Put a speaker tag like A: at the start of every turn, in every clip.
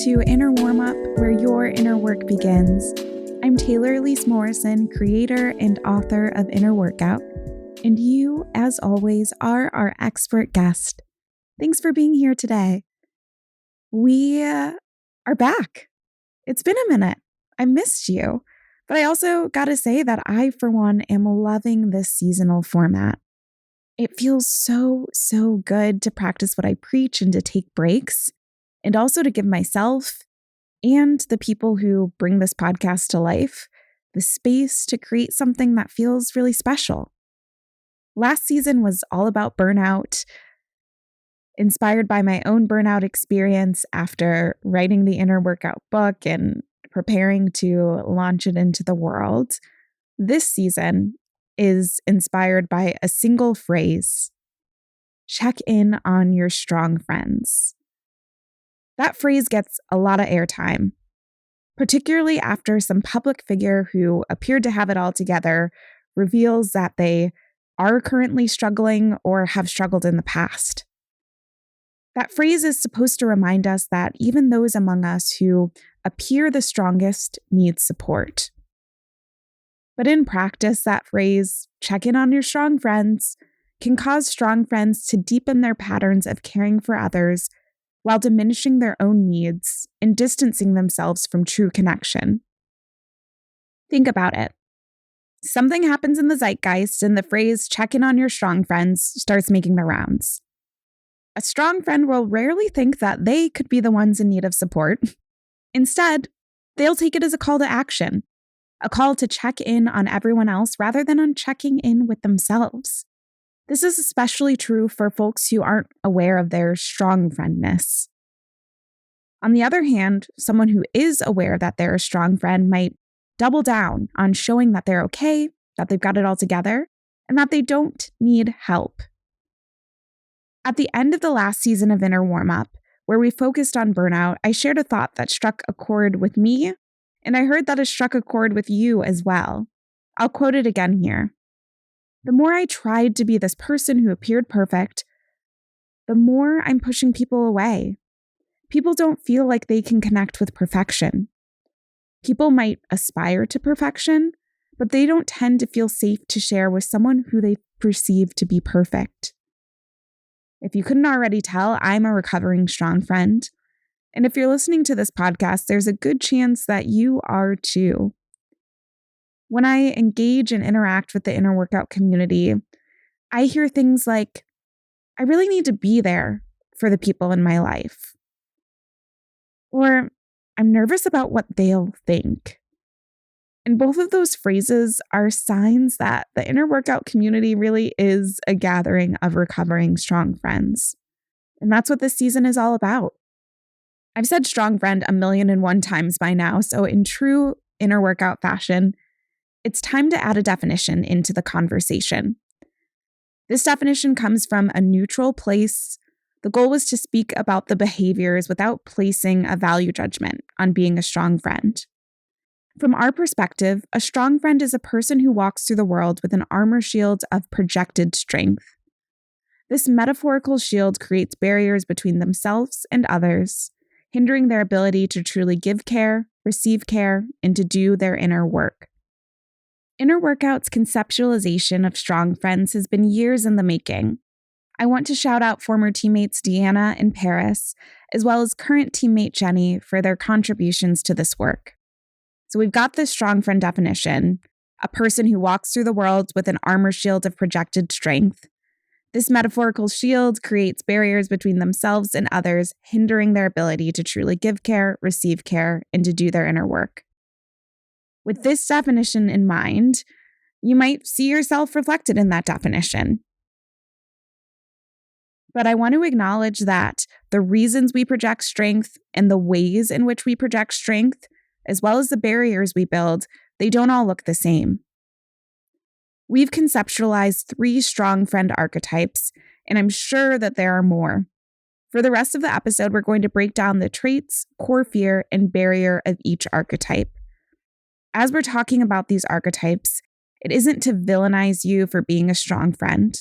A: to Inner Warmup, where your inner work begins. I'm Taylor Elise Morrison, creator and author of Inner Workout, and you, as always, are our expert guest. Thanks for being here today. We are back. It's been a minute. I missed you, but I also got to say that I, for one, am loving this seasonal format. It feels so good to practice what I preach and to take breaks, and also to give myself and the people who bring this podcast to life the space to create something that feels really special. Last season was all about burnout, inspired by my own burnout experience after writing the Inner Workout book and preparing to launch it into the world. This season is inspired by a single phrase: check in on your strong friends. That phrase gets a lot of airtime, particularly after some public figure who appeared to have it all together reveals that they are currently struggling or have struggled in the past. That phrase is supposed to remind us that even those among us who appear the strongest need support. But in practice, that phrase, check in on your strong friends, can cause strong friends to deepen their patterns of caring for others while diminishing their own needs and distancing themselves from true connection. Think about it. Something happens in the zeitgeist and the phrase, check in on your strong friends, starts making the rounds. A strong friend will rarely think that they could be the ones in need of support. Instead, they'll take it as a call to action, a call to check in on everyone else rather than on checking in with themselves. This is especially true for folks who aren't aware of their strong friendness. On the other hand, someone who is aware that they're a strong friend might double down on showing that they're okay, that they've got it all together, and that they don't need help. At the end of the last season of Inner Warmup, where we focused on burnout, I shared a thought that struck a chord with me, and I heard that it struck a chord with you as well. I'll quote it again here. The more I tried to be this person who appeared perfect, the more I'm pushing people away. People don't feel like they can connect with perfection. People might aspire to perfection, but they don't tend to feel safe to share with someone who they perceive to be perfect. If you couldn't already tell, I'm a recovering strong friend. And if you're listening to this podcast, there's a good chance that you are too. When I engage and interact with the Inner Workout community, I hear things like, I really need to be there for the people in my life. Or, I'm nervous about what they'll think. And both of those phrases are signs that the Inner Workout community really is a gathering of recovering strong friends. And that's what this season is all about. I've said strong friend 1,000,001 times by now, so in true Inner Workout fashion, it's time to add a definition into the conversation. This definition comes from a neutral place. The goal was to speak about the behaviors without placing a value judgment on being a strong friend. From our perspective, a strong friend is a person who walks through the world with an armor shield of projected strength. This metaphorical shield creates barriers between themselves and others, hindering their ability to truly give care, receive care, and to do their inner work. Inner Workout's conceptualization of strong friends has been years in the making. I want to shout out former teammates Deanna and Paris, as well as current teammate Jenny, for their contributions to this work. So we've got this strong friend definition, a person who walks through the world with an armor shield of projected strength. This metaphorical shield creates barriers between themselves and others, hindering their ability to truly give care, receive care, and to do their inner work. With this definition in mind, you might see yourself reflected in that definition. But I want to acknowledge that the reasons we project strength and the ways in which we project strength, as well as the barriers we build, they don't all look the same. We've conceptualized 3 strong friend archetypes, and I'm sure that there are more. For the rest of the episode, we're going to break down the traits, core fear, and barrier of each archetype. As we're talking about these archetypes, it isn't to villainize you for being a strong friend.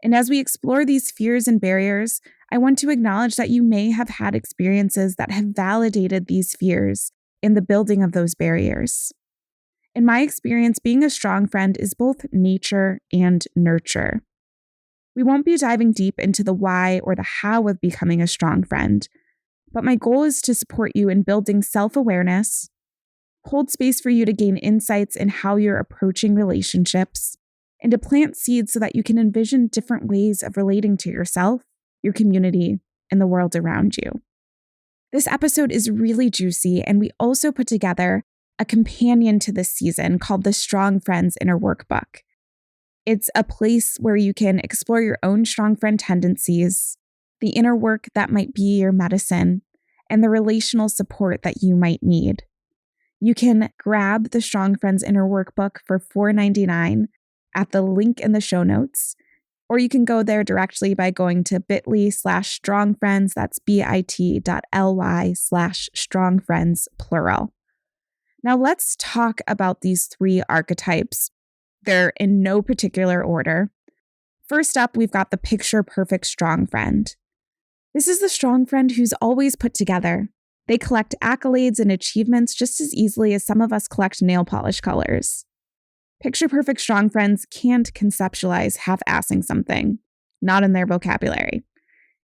A: And as we explore these fears and barriers, I want to acknowledge that you may have had experiences that have validated these fears in the building of those barriers. In my experience, being a strong friend is both nature and nurture. We won't be diving deep into the why or the how of becoming a strong friend, but my goal is to support you in building self-awareness, hold space for you to gain insights in how you're approaching relationships, and to plant seeds so that you can envision different ways of relating to yourself, your community, and the world around you. This episode is really juicy, and we also put together a companion to this season called the Strong Friends Inner Workbook. It's a place where you can explore your own strong friend tendencies, the inner work that might be your medicine, and the relational support that you might need. You can grab the Strong Friends Inner Workbook for $4.99 at the link in the show notes, or you can go there directly by going to bit.ly/strongfriends, that's bit.ly/strongfriends, plural. Now let's talk about these 3 archetypes. They're in no particular order. First up, we've got the picture-perfect strong friend. This is the strong friend who's always put together. They collect accolades and achievements just as easily as some of us collect nail polish colors. Picture-perfect strong friends can't conceptualize half-assing something, not in their vocabulary.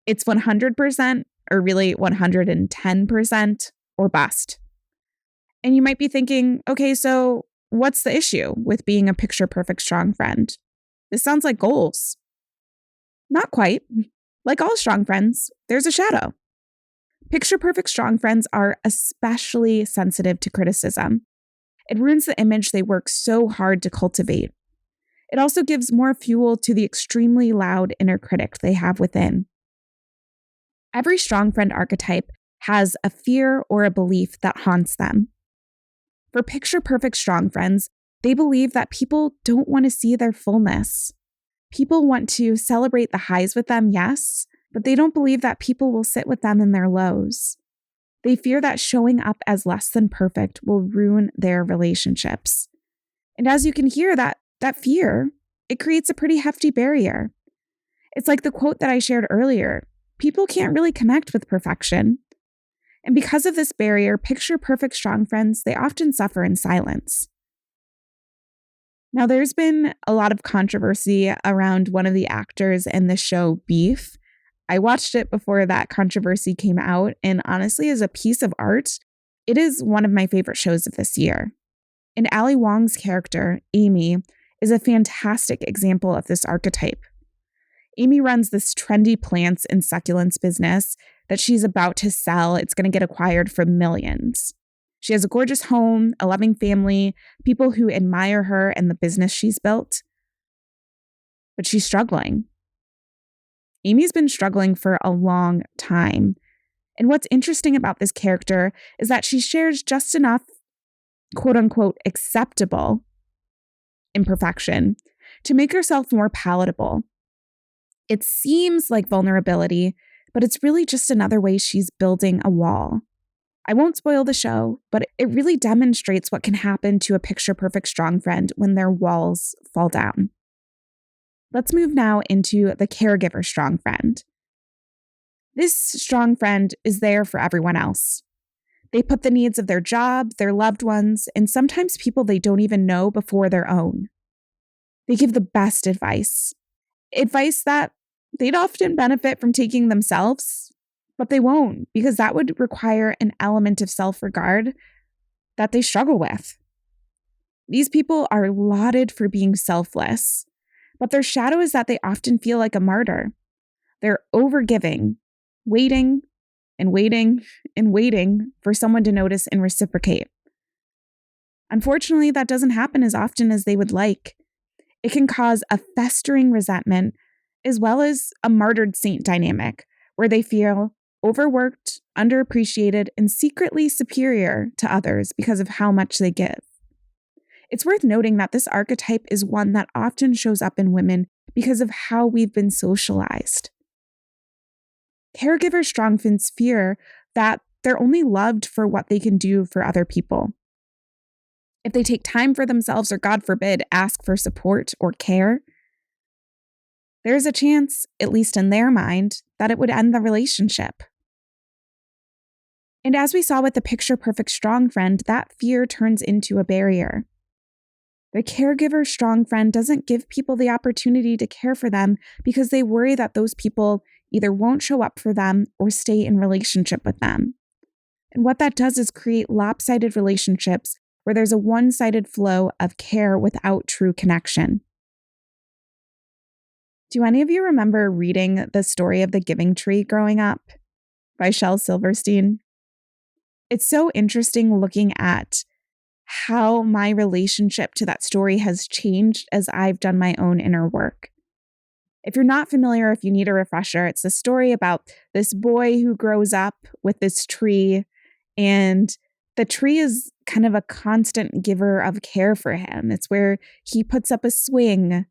A: It's 100%, or really 110%, or bust. And you might be thinking, okay, so what's the issue with being a picture-perfect strong friend? This sounds like goals. Not quite. Like all strong friends, there's a shadow. Picture-perfect strong friends are especially sensitive to criticism. It ruins the image they work so hard to cultivate. It also gives more fuel to the extremely loud inner critic they have within. Every strong friend archetype has a fear or a belief that haunts them. For picture-perfect strong friends, they believe that people don't want to see their fullness. People want to celebrate the highs with them, yes, but they don't believe that people will sit with them in their lows. They fear that showing up as less than perfect will ruin their relationships. And as you can hear, that fear, it creates a pretty hefty barrier. It's like the quote that I shared earlier. People can't really connect with perfection. And because of this barrier, picture-perfect strong friends, they often suffer in silence. Now, there's been a lot of controversy around one of the actors in the show Beef. I watched it before that controversy came out, and honestly, as a piece of art, it is one of my favorite shows of this year. And Ali Wong's character, Amy, is a fantastic example of this archetype. Amy runs this trendy plants and succulents business that she's about to sell. It's going to get acquired for millions. She has a gorgeous home, a loving family, people who admire her and the business she's built. But she's struggling. Amy's been struggling for a long time. And what's interesting about this character is that she shares just enough, quote unquote, acceptable imperfection to make herself more palatable. It seems like vulnerability, but it's really just another way she's building a wall. I won't spoil the show, but it really demonstrates what can happen to a picture-perfect strong friend when their walls fall down. Let's move now into the caregiver strong friend. This strong friend is there for everyone else. They put the needs of their job, their loved ones, and sometimes people they don't even know before their own. They give the best advice that they'd often benefit from taking themselves, but they won't because that would require an element of self-regard that they struggle with. These people are lauded for being selfless, but their shadow is that they often feel like a martyr. They're overgiving, waiting and waiting and waiting for someone to notice and reciprocate. Unfortunately, that doesn't happen as often as they would like. It can cause a festering resentment as well as a martyred saint dynamic where they feel overworked, underappreciated, and secretly superior to others because of how much they give. It's worth noting that this archetype is one that often shows up in women because of how we've been socialized. Caregiver strong friends fear that they're only loved for what they can do for other people. If they take time for themselves or, God forbid, ask for support or care, there's a chance, at least in their mind, that it would end the relationship. And as we saw with the picture-perfect strong friend, that fear turns into a barrier. The caregiver strong friend doesn't give people the opportunity to care for them because they worry that those people either won't show up for them or stay in relationship with them. And what that does is create lopsided relationships where there's a one-sided flow of care without true connection. Do any of you remember reading The Story of the Giving Tree growing up by Shel Silverstein? It's so interesting looking at how my relationship to that story has changed as I've done my own inner work. If you're not familiar, if you need a refresher, it's a story about this boy who grows up with this tree, and the tree is kind of a constant giver of care for him. It's where he puts up a swing.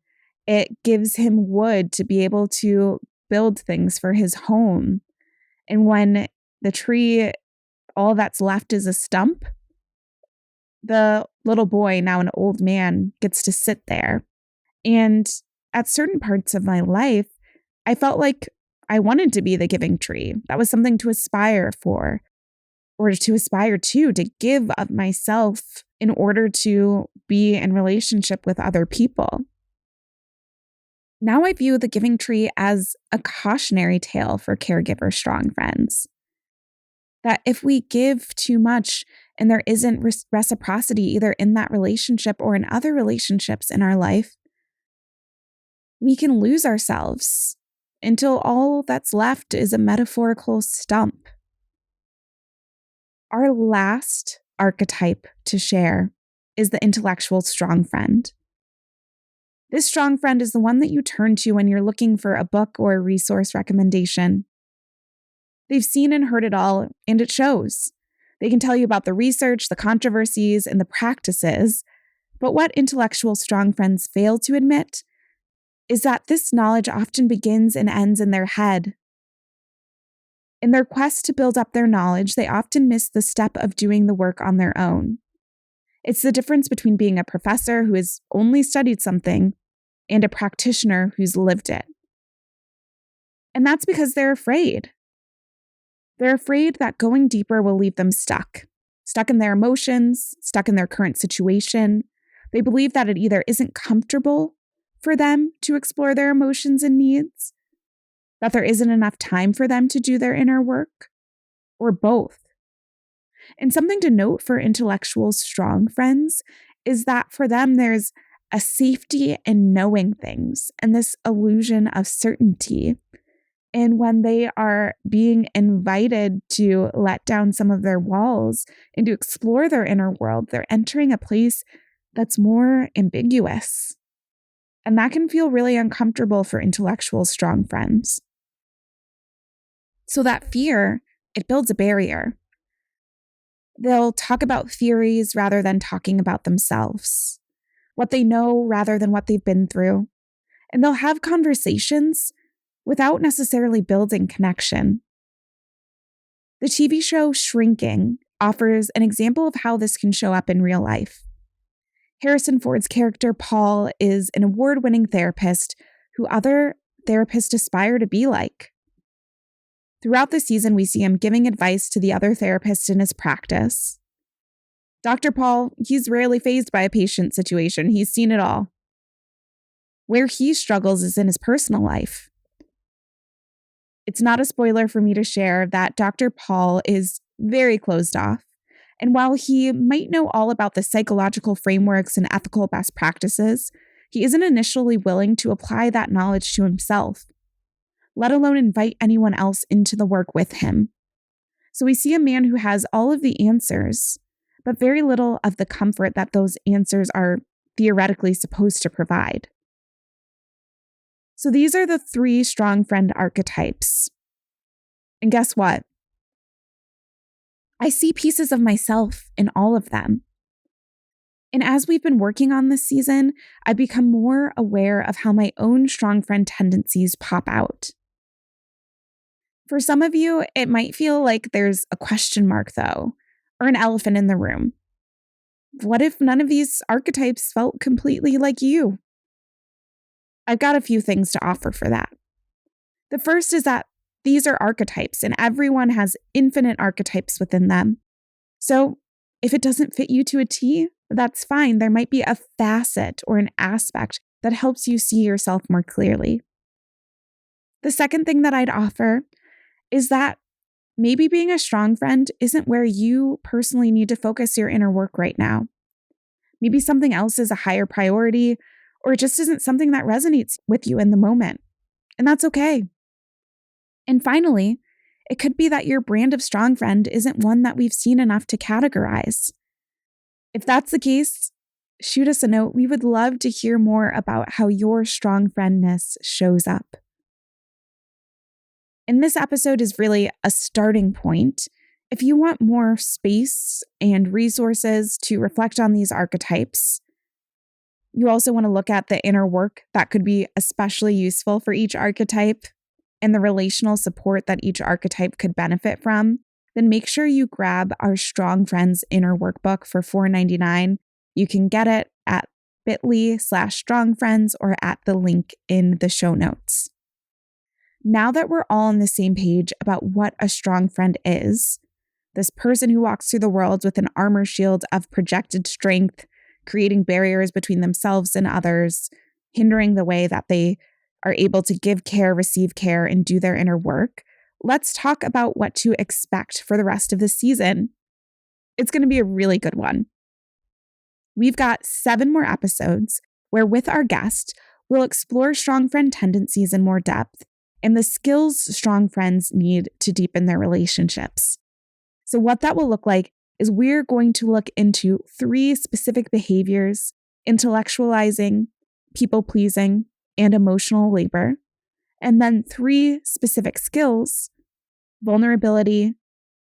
A: It gives him wood to be able to build things for his home. And when the tree, all that's left is a stump, the little boy, now an old man, gets to sit there. And at certain parts of my life, I felt like I wanted to be the giving tree. That was something to aspire for, or to aspire to give of myself in order to be in relationship with other people. Now I view the giving tree as a cautionary tale for caregiver strong friends. That if we give too much and there isn't reciprocity either in that relationship or in other relationships in our life, we can lose ourselves until all that's left is a metaphorical stump. Our last archetype to share is the intellectual strong friend. This strong friend is the one that you turn to when you're looking for a book or a resource recommendation. They've seen and heard it all, and it shows. They can tell you about the research, the controversies, and the practices, but what intellectual strong friends fail to admit is that this knowledge often begins and ends in their head. In their quest to build up their knowledge, they often miss the step of doing the work on their own. It's the difference between being a professor who has only studied something and a practitioner who's lived it. And that's because they're afraid. They're afraid that going deeper will leave them stuck in their emotions, stuck in their current situation. They believe that it either isn't comfortable for them to explore their emotions and needs, that there isn't enough time for them to do their inner work, or both. And something to note for intellectual strong friends is that for them, there's a safety in knowing things and this illusion of certainty. And when they are being invited to let down some of their walls and to explore their inner world, they're entering a place that's more ambiguous. And that can feel really uncomfortable for intellectual strong friends. So that fear, it builds a barrier. They'll talk about theories rather than talking about themselves, what they know rather than what they've been through. And they'll have conversations without necessarily building connection. The TV show Shrinking offers an example of how this can show up in real life. Harrison Ford's character, Paul, is an award-winning therapist who other therapists aspire to be like. Throughout the season, we see him giving advice to the other therapists in his practice. Dr. Paul, he's rarely fazed by a patient situation. He's seen it all. Where he struggles is in his personal life. It's not a spoiler for me to share that Dr. Paul is very closed off. And while he might know all about the psychological frameworks and ethical best practices, he isn't initially willing to apply that knowledge to himself, let alone invite anyone else into the work with him. So we see a man who has all of the answers, but very little of the comfort that those answers are theoretically supposed to provide. So these are the 3 strong friend archetypes. And guess what? I see pieces of myself in all of them. And as we've been working on this season, I've become more aware of how my own strong friend tendencies pop out. For some of you, it might feel like there's a question mark, though, or an elephant in the room. What if none of these archetypes felt completely like you? I've got a few things to offer for that. The first is that these are archetypes, and everyone has infinite archetypes within them. So if it doesn't fit you to a T, that's fine. There might be a facet or an aspect that helps you see yourself more clearly. The second thing that I'd offer is that maybe being a strong friend isn't where you personally need to focus your inner work right now. Maybe something else is a higher priority, or it just isn't something that resonates with you in the moment. And that's okay. And finally, it could be that your brand of strong friend isn't one that we've seen enough to categorize. If that's the case, shoot us a note. We would love to hear more about how your strong friendness shows up. And this episode is really a starting point. If you want more space and resources to reflect on these archetypes, you also want to look at the inner work that could be especially useful for each archetype and the relational support that each archetype could benefit from, then make sure you grab our Strong Friends Inner Workbook for $4.99. You can get it at bit.ly/strongfriends or at the link in the show notes. Now that we're all on the same page about what a strong friend is, this person who walks through the world with an armor shield of projected strength, creating barriers between themselves and others, hindering the way that they are able to give care, receive care, and do their inner work, let's talk about what to expect for the rest of the season. It's going to be a really good one. We've got 7 more episodes where, with our guest, we'll explore strong friend tendencies in more depth and the skills strong friends need to deepen their relationships. So what that will look like is we're going to look into 3 specific behaviors: intellectualizing, people-pleasing, and emotional labor, and then 3 specific skills: vulnerability,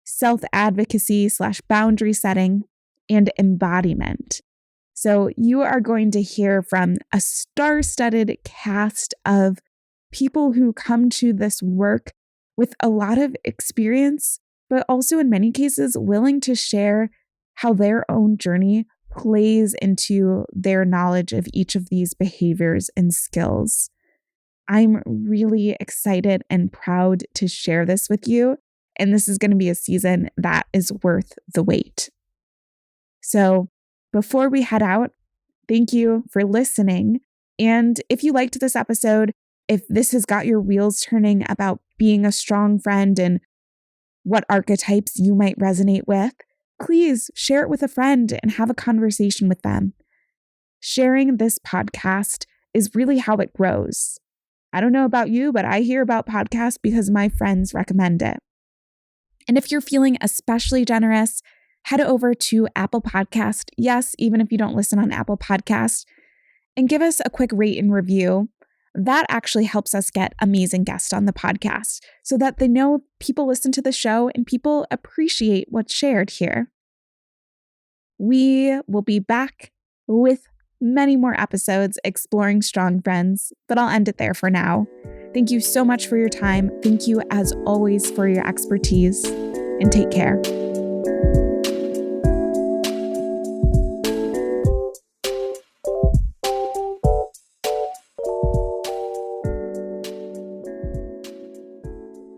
A: self-advocacy/boundary setting, and embodiment. So you are going to hear from a star-studded cast of people who come to this work with a lot of experience, but also in many cases willing to share how their own journey plays into their knowledge of each of these behaviors and skills. I'm really excited and proud to share this with you, and this is going to be a season that is worth the wait. So before we head out, thank you for listening. And if you liked this episode, if this has got your wheels turning about being a strong friend and what archetypes you might resonate with, please share it with a friend and have a conversation with them. Sharing this podcast is really how it grows. I don't know about you, but I hear about podcasts because my friends recommend it. And if you're feeling especially generous, head over to Apple Podcast. Yes, even if you don't listen on Apple Podcast, and give us a quick rate and review. That actually helps us get amazing guests on the podcast so that they know people listen to the show and people appreciate what's shared here. We will be back with many more episodes exploring strong friends, but I'll end it there for now. Thank you so much for your time. Thank you, as always, for your expertise, and take care.